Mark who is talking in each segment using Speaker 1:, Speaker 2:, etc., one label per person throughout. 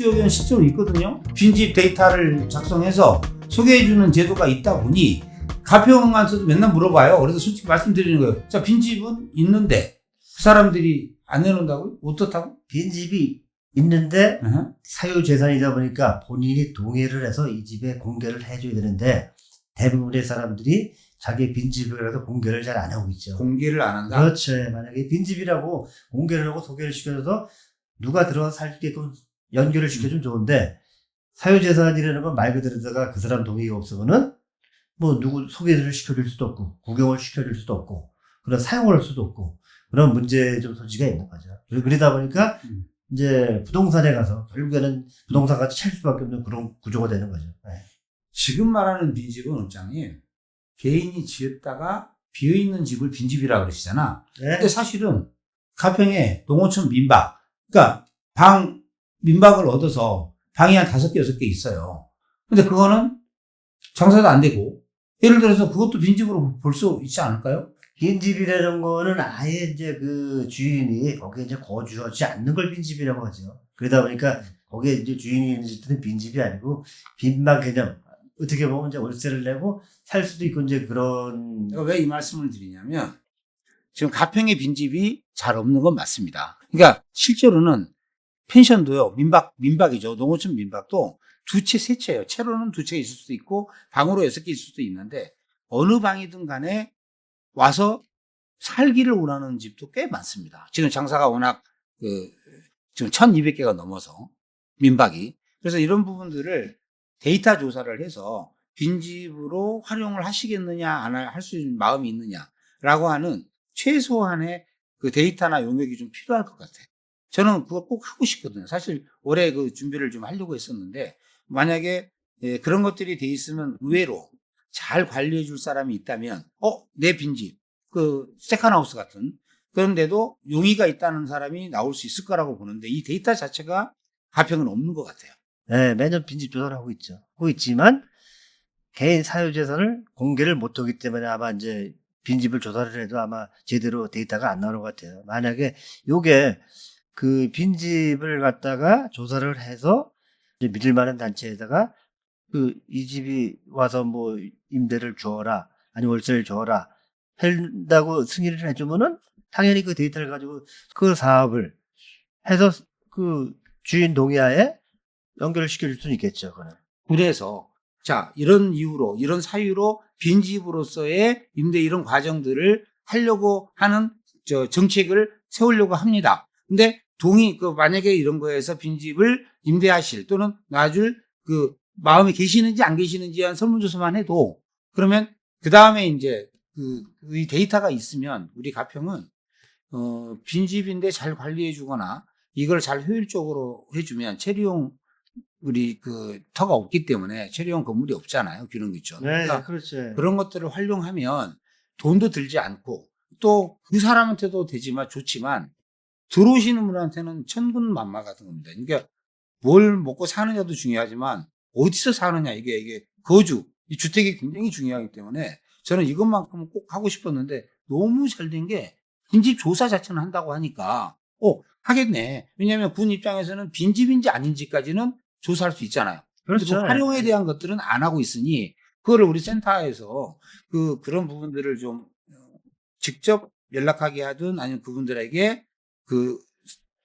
Speaker 1: 의견 실제로 있거든요. 빈집 데이터를 작성해서 소개해주는 제도가 있다 보니 가평한테도 맨날 물어봐요. 그래서 솔직히 말씀드리는 거예요. 자, 빈집은 있는데 그 사람들이 안 내놓는다고요? 어떻다고?
Speaker 2: 빈집이 있는데
Speaker 1: uh-huh.
Speaker 2: 사유재산이다 보니까 본인이 동의를 해서 이 집에 공개를 해줘야 되는데 대부분의 사람들이 자기 빈집을 해서 공개를 잘 안 하고 있죠.
Speaker 1: 공개를 안 한다?
Speaker 2: 그렇죠. 만약에 빈집이라고 공개를 하고 소개를 시켜줘서 누가 들어와서 살게끔 연결을 시켜주면 좋은데 사유재산이라는 건 말 그대로다가 그 사람 동의가 없으면은 뭐 누구 소개를 시켜줄 수도 없고 구경을 시켜줄 수도 없고 그런 사용을 할 수도 없고 그런 문제 좀 소지가 있는 거죠. 그러다 보니까 이제 부동산에 가서 결국에는 부동산 같이 찰 수밖에 없는 그런 구조가 되는 거죠. 네.
Speaker 1: 지금 말하는 빈집은 원장님 개인이 지었다가 비어있는 집을 빈집이라고 그러시잖아.
Speaker 2: 네.
Speaker 1: 근데 사실은 가평에 농어촌 민박, 그러니까 민박을 얻어서 방이 한 5개, 6개 있어요. 근데 그거는 장사도 안 되고, 예를 들어서 그것도 빈집으로 볼 수 있지 않을까요?
Speaker 2: 빈집이라는 거는 아예 이제 그 주인이 거기에 이제 거주하지 않는 걸 빈집이라고 하죠. 그러다 보니까 거기에 이제 주인이 있는 집들은 빈집이 아니고 빈방 개념. 어떻게 보면 이제 월세를 내고 살 수도 있고 이제 그런.
Speaker 1: 왜 이 말씀을 드리냐면, 지금 가평의 빈집이 잘 없는 건 맞습니다. 그러니까 실제로는 펜션도요, 민박이죠. 농어촌 민박도 2채, 3채예요. 채로는 2채 있을 수도 있고, 방으로 6개 있을 수도 있는데, 어느 방이든 간에 와서 살기를 원하는 집도 꽤 많습니다. 지금 장사가 워낙, 지금 1200개가 넘어서, 민박이. 그래서 이런 부분들을 데이터 조사를 해서 빈집으로 활용을 하시겠느냐, 안 할 수 있는 마음이 있느냐라고 하는 최소한의 그 데이터나 용역이 좀 필요할 것 같아요. 저는 그거 꼭 하고 싶거든요. 사실 올해 그 준비를 좀 하려고 했었는데, 만약에 그런 것들이 돼 있으면 의외로 잘 관리해 줄 사람이 있다면, 내 빈집, 그 세컨하우스 같은, 그런데도 용의가 있다는 사람이 나올 수 있을 거라고 보는데, 이 데이터 자체가 가평은 없는 것 같아요.
Speaker 2: 네, 매년 빈집 조사를 하고 있죠. 하고 있지만 개인 사유재산을 공개를 못하기 때문에 아마 이제 빈집을 조사를 해도 아마 제대로 데이터가 안 나오는 것 같아요. 만약에 요게 그 빈집을 갖다가 조사를 해서 이제 믿을 만한 단체에다가 이 집이 와서 뭐 임대를 주어라 아니 월세를 줘라 한다고 승인을 해주면은 당연히 그 데이터를 가지고 그 사업을 해서 그 주인 동의하에 연결을 시켜줄 수는 있겠죠. 그거는.
Speaker 1: 그래서 자, 이런 이유로, 이런 사유로 빈집으로서의 임대 이런 과정들을 하려고 하는 정책을 세우려고 합니다. 근데 만약에 이런 거에서 빈집을 임대하실 또는 놔줄 마음이 계시는지 안 계시는지 한 설문조사만 해도 그러면 그 다음에 이제 이 데이터가 있으면 우리 가평은 빈집인데 잘 관리해 주거나 이걸 잘 효율적으로 해주면 체류용 우리 터가 없기 때문에 체류용 건물이 없잖아요. 균형기촌.
Speaker 2: 네,
Speaker 1: 그러니까
Speaker 2: 그렇죠.
Speaker 1: 그런 것들을 활용하면 돈도 들지 않고 또 그 사람한테도 되지만 좋지만 들어오시는 분한테는 천군만마 같은 겁니다. 그러니까 뭘 먹고 사느냐도 중요하지만 어디서 사느냐 이게 거주, 이 주택이 굉장히 중요하기 때문에 저는 이것만큼은 꼭 하고 싶었는데 너무 잘 된 게 빈집 조사 자체는 한다고 하니까 하겠네. 왜냐하면 군 입장에서는 빈집인지 아닌지까지는 조사할 수 있잖아요.
Speaker 2: 그렇죠.
Speaker 1: 활용에 대한 것들은 안 하고 있으니 그거를 우리 센터에서 그런 부분들을 좀 직접 연락하게 하든 아니면 그분들에게 그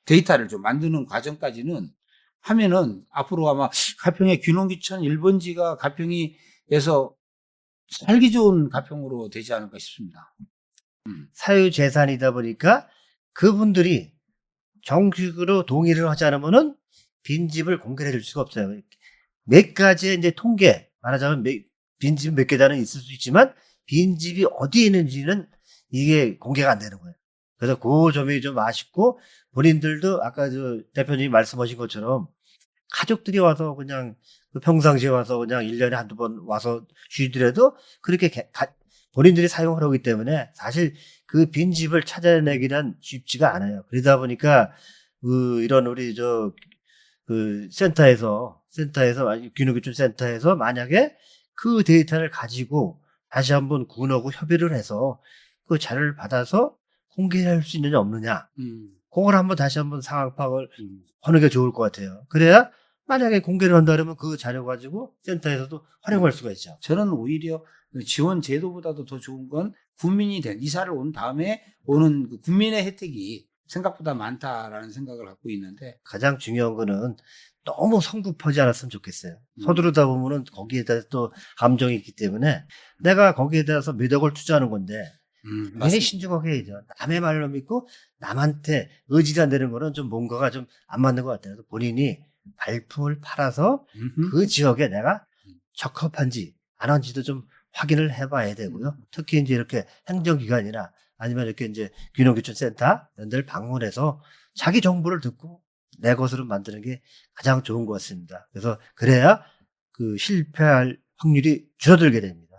Speaker 1: 데이터를 좀 만드는 과정까지는 하면은 앞으로 아마 가평의 균형기촌 1번지가 가평이에서 살기 좋은 가평으로 되지 않을까 싶습니다.
Speaker 2: 사유재산이다 보니까 그분들이 정식으로 동의를 하지 않으면은 빈집을 공개해 줄 수가 없어요. 몇 가지의 이제 통계, 말하자면 빈집 몇 개다는 있을 수 있지만 빈집이 어디에 있는지는 이게 공개가 안 되는 거예요. 그래서 그 점이 좀 아쉽고 본인들도 아까 대표님이 말씀하신 것처럼 가족들이 와서 그냥 평상시에 와서 그냥 1년에 한두 번 와서 쉬더라도 그렇게 본인들이 사용을 하기 때문에 사실 그 빈집을 찾아내기는 쉽지가 않아요. 그러다 보니까 이런 우리 센터에서 균형기촌 센터에서 만약에 그 데이터를 가지고 다시 한번 군하고 협의를 해서 그 자료를 받아서 공개할 수 있느냐 없느냐 그걸 다시 한번 상황 파악을 하는 게 좋을 것 같아요. 그래야 만약에 공개를 한다 그러면 그 자료 가지고 센터에서도 활용할 수가 있죠.
Speaker 1: 저는 오히려 지원 제도보다도 더 좋은 건 국민이 이사를 온 다음에 오는 그 국민의 혜택이 생각보다 많다라는 생각을 갖고 있는데,
Speaker 2: 가장 중요한 거는 너무 성급하지 않았으면 좋겠어요. 서두르다 보면은 거기에 대해서 또 감정이 있기 때문에 내가 거기에 대해서 몇 억을 투자하는 건데 굉장히
Speaker 1: 맞습니다.
Speaker 2: 신중하게 해야죠. 남의 말로 믿고 남한테 의지가 내는 거는 좀 뭔가가 좀 안 맞는 것 같아요. 그래서 본인이 발품을 팔아서 그 지역에 내가 적합한지 안 한지도 좀 확인을 해봐야 되고요. 특히 이제 이렇게 행정기관이나 아니면 이렇게 이제 균형교촌센터 이런 데를 방문해서 자기 정보를 듣고 내 것으로 만드는 게 가장 좋은 것 같습니다. 그래서 그래야 그 실패할 확률이 줄어들게 됩니다.